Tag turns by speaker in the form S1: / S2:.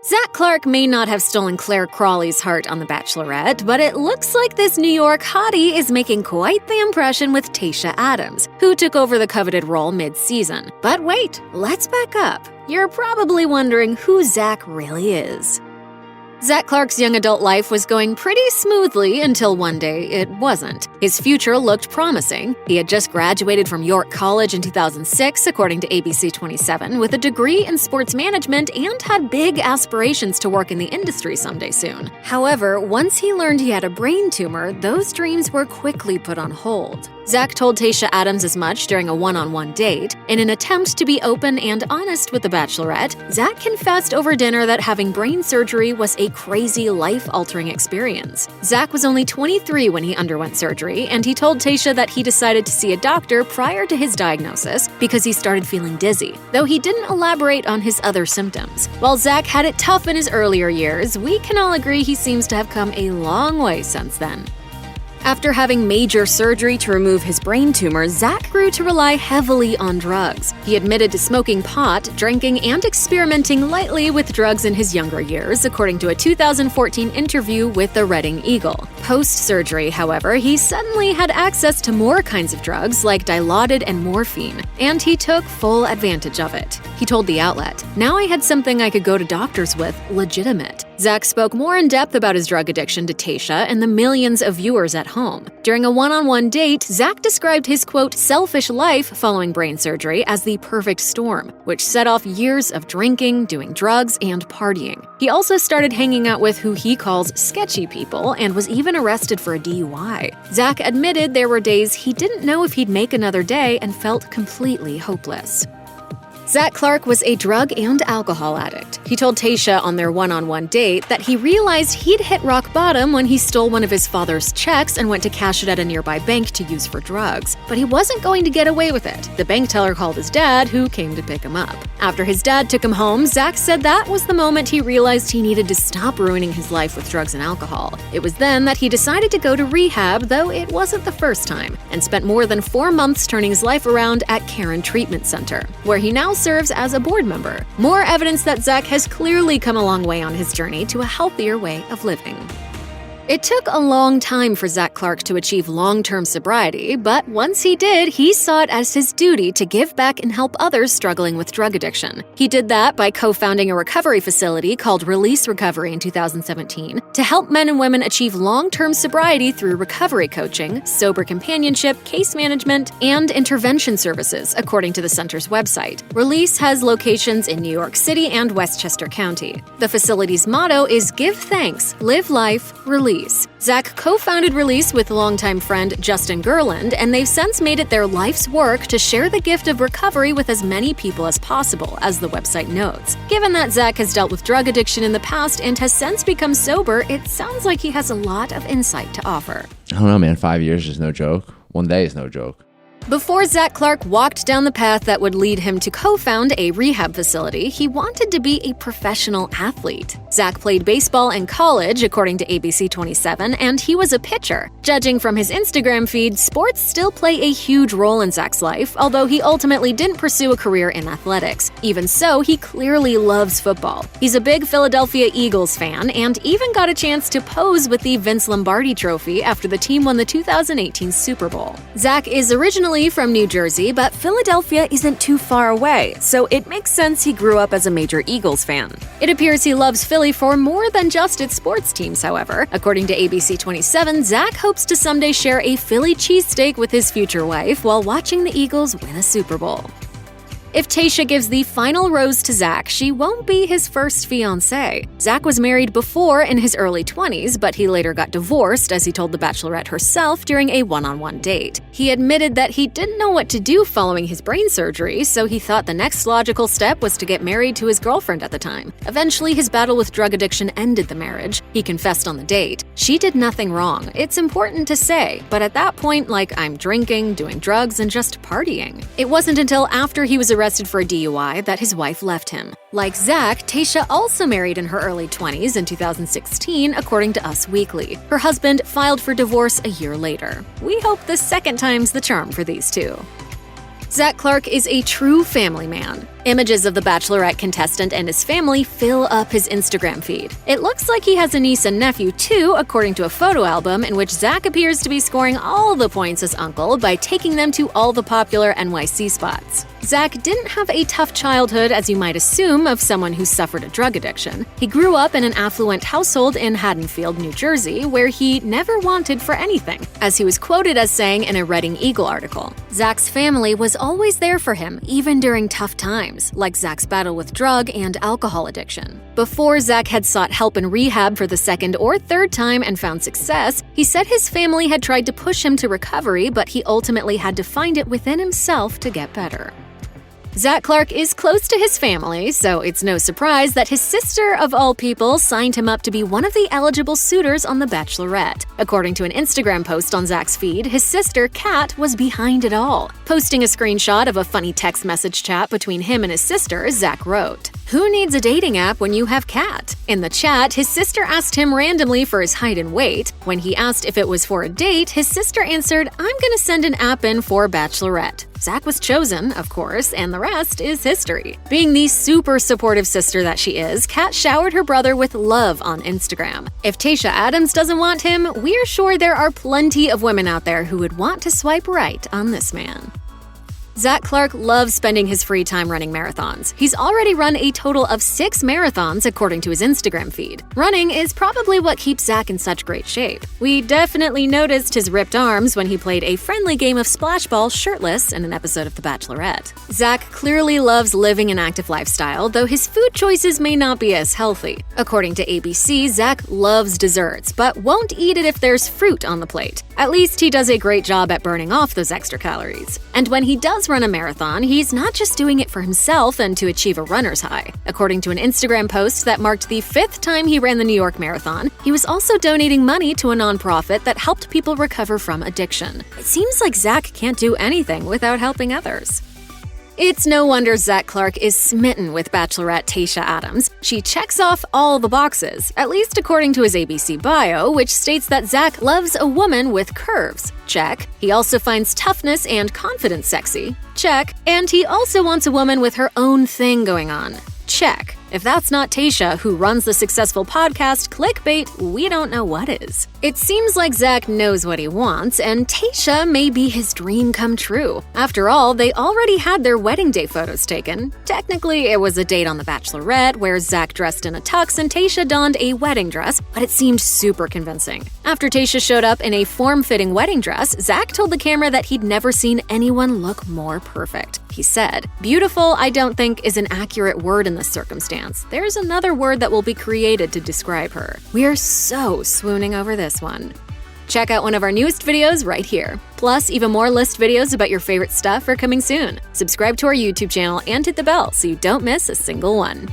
S1: Zac Clark may not have stolen Clare Crawley's heart on The Bachelorette, but it looks like this New York hottie is making quite the impression with Tayshia Adams, who took over the coveted role mid-season. But wait, let's back up. You're probably wondering who Zac really is. Zac Clark's young adult life was going pretty smoothly until one day it wasn't. His future looked promising. He had just graduated from York College in 2006, according to ABC 27, with a degree in sports management and had big aspirations to work in the industry someday soon. However, once he learned he had a brain tumor, those dreams were quickly put on hold. Zac told Tayshia Adams as much during a one-on-one date. In an attempt to be open and honest with The Bachelorette, Zac confessed over dinner that having brain surgery was a crazy, life-altering experience. Zac was only 23 when he underwent surgery, and he told Tayshia that he decided to see a doctor prior to his diagnosis because he started feeling dizzy, though he didn't elaborate on his other symptoms. While Zac had it tough in his earlier years, we can all agree he seems to have come a long way since then. After having major surgery to remove his brain tumor, Zac grew to rely heavily on drugs. He admitted to smoking pot, drinking, and experimenting lightly with drugs in his younger years, according to a 2014 interview with the Reading Eagle. Post-surgery, however, he suddenly had access to more kinds of drugs like Dilaudid and morphine, and he took full advantage of it. He told the outlet, "Now I had something I could go to doctors with, legitimate." Zac spoke more in depth about his drug addiction to Tayshia and the millions of viewers at home. During a one-on-one date, Zac described his, quote, selfish life following brain surgery as the perfect storm, which set off years of drinking, doing drugs, and partying. He also started hanging out with who he calls sketchy people and was even arrested for a DUI. Zac admitted there were days he didn't know if he'd make another day and felt completely hopeless. Zac Clark was a drug and alcohol addict. He told Tayshia on their one-on-one date that he realized he'd hit rock bottom when he stole one of his father's checks and went to cash it at a nearby bank to use for drugs. But he wasn't going to get away with it. The bank teller called his dad, who came to pick him up. After his dad took him home, Zac said that was the moment he realized he needed to stop ruining his life with drugs and alcohol. It was then that he decided to go to rehab, though it wasn't the first time, and spent more than 4 months turning his life around at Caron Treatment Center, where he now serves as a board member. More evidence that Zac has clearly come a long way on his journey to a healthier way of living. It took a long time for Zac Clark to achieve long-term sobriety, but once he did, he saw it as his duty to give back and help others struggling with drug addiction. He did that by co-founding a recovery facility called Release Recovery in 2017 to help men and women achieve long-term sobriety through recovery coaching, sober companionship, case management, and intervention services, according to the center's website. Release has locations in New York City and Westchester County. The facility's motto is Give Thanks, Live Life, Release. Zac co-founded Release with longtime friend Justin Gerland, and they've since made it their life's work to share the gift of recovery with as many people as possible, as the website notes. Given that Zac has dealt with drug addiction in the past and has since become sober, it sounds like he has a lot of insight to offer.
S2: I don't know, man. 5 years is no joke. 1 day is no joke.
S1: Before Zac Clark walked down the path that would lead him to co-found a rehab facility, he wanted to be a professional athlete. Zac played baseball in college, according to ABC 27, and he was a pitcher. Judging from his Instagram feed, sports still play a huge role in Zac's life, although he ultimately didn't pursue a career in athletics. Even so, he clearly loves football. He's a big Philadelphia Eagles fan and even got a chance to pose with the Vince Lombardi Trophy after the team won the 2018 Super Bowl. Zac is originally from New Jersey, but Philadelphia isn't too far away, so it makes sense he grew up as a major Eagles fan. It appears he loves Philly for more than just its sports teams, however. According to ABC 27, Zac hopes to someday share a Philly cheesesteak with his future wife while watching the Eagles win a Super Bowl. If Tayshia gives the final rose to Zac, she won't be his first fiancé. Zac was married before in his early 20s, but he later got divorced, as he told The Bachelorette herself during a one-on-one date. He admitted that he didn't know what to do following his brain surgery, so he thought the next logical step was to get married to his girlfriend at the time. Eventually, his battle with drug addiction ended the marriage. He confessed on the date. She did nothing wrong, it's important to say, but at that point, like, I'm drinking, doing drugs, and just partying. It wasn't until after he was arrested for a DUI that his wife left him. Like Zac, Tayshia also married in her early 20s in 2016, according to Us Weekly. Her husband filed for divorce a year later. We hope the second time's the charm for these two. Zac Clark is a true family man. Images of the Bachelorette contestant and his family fill up his Instagram feed. It looks like he has a niece and nephew too, according to a photo album in which Zac appears to be scoring all the points as uncle by taking them to all the popular NYC spots. Zac didn't have a tough childhood, as you might assume of someone who suffered a drug addiction. He grew up in an affluent household in Haddonfield, New Jersey, where he never wanted for anything, as he was quoted as saying in a Reading Eagle article. Zac's family was always there for him, even during tough times, like Zac's battle with drug and alcohol addiction. Before Zac had sought help in rehab for the second or third time and found success, he said his family had tried to push him to recovery, but he ultimately had to find it within himself to get better. Zac Clark is close to his family, so it's no surprise that his sister, of all people, signed him up to be one of the eligible suitors on The Bachelorette. According to an Instagram post on Zac's feed, his sister, Kat, was behind it all. Posting a screenshot of a funny text message chat between him and his sister, Zac wrote, "Who needs a dating app when you have Kat?" In the chat, his sister asked him randomly for his height and weight. When he asked if it was for a date, his sister answered, "I'm gonna send an app in for Bachelorette." Zac was chosen, of course, and the rest is history. Being the super supportive sister that she is, Kat showered her brother with love on Instagram. If Tayshia Adams doesn't want him, we're sure there are plenty of women out there who would want to swipe right on this man. Zac Clark loves spending his free time running marathons. He's already run a total of 6 marathons according to his Instagram feed. Running is probably what keeps Zac in such great shape. We definitely noticed his ripped arms when he played a friendly game of splashball shirtless in an episode of The Bachelorette. Zac clearly loves living an active lifestyle, though his food choices may not be as healthy. According to ABC, Zac loves desserts, but won't eat it if there's fruit on the plate. At least he does a great job at burning off those extra calories. And when he does run a marathon, he's not just doing it for himself and to achieve a runner's high. According to an Instagram post that marked the 5th time he ran the New York Marathon, he was also donating money to a nonprofit that helped people recover from addiction. It seems like Zac can't do anything without helping others. It's no wonder Zac Clark is smitten with Bachelorette Tayshia Adams. She checks off all the boxes, at least according to his ABC bio, which states that Zac loves a woman with curves. Check. He also finds toughness and confidence sexy. Check. And he also wants a woman with her own thing going on. Check. If that's not Tayshia, who runs the successful podcast Clickbait, we don't know what is. It seems like Zac knows what he wants, and Tayshia may be his dream come true. After all, they already had their wedding day photos taken. Technically, it was a date on The Bachelorette, where Zac dressed in a tux and Tayshia donned a wedding dress, but it seemed super convincing. After Tayshia showed up in a form-fitting wedding dress, Zac told the camera that he'd never seen anyone look more perfect. He said, "Beautiful, I don't think, is an accurate word in this circumstance. There's another word that will be created to describe her. We're so swooning over this one." Check out one of our newest videos right here. Plus, even more list videos about your favorite stuff are coming soon. Subscribe to our YouTube channel and hit the bell so you don't miss a single one.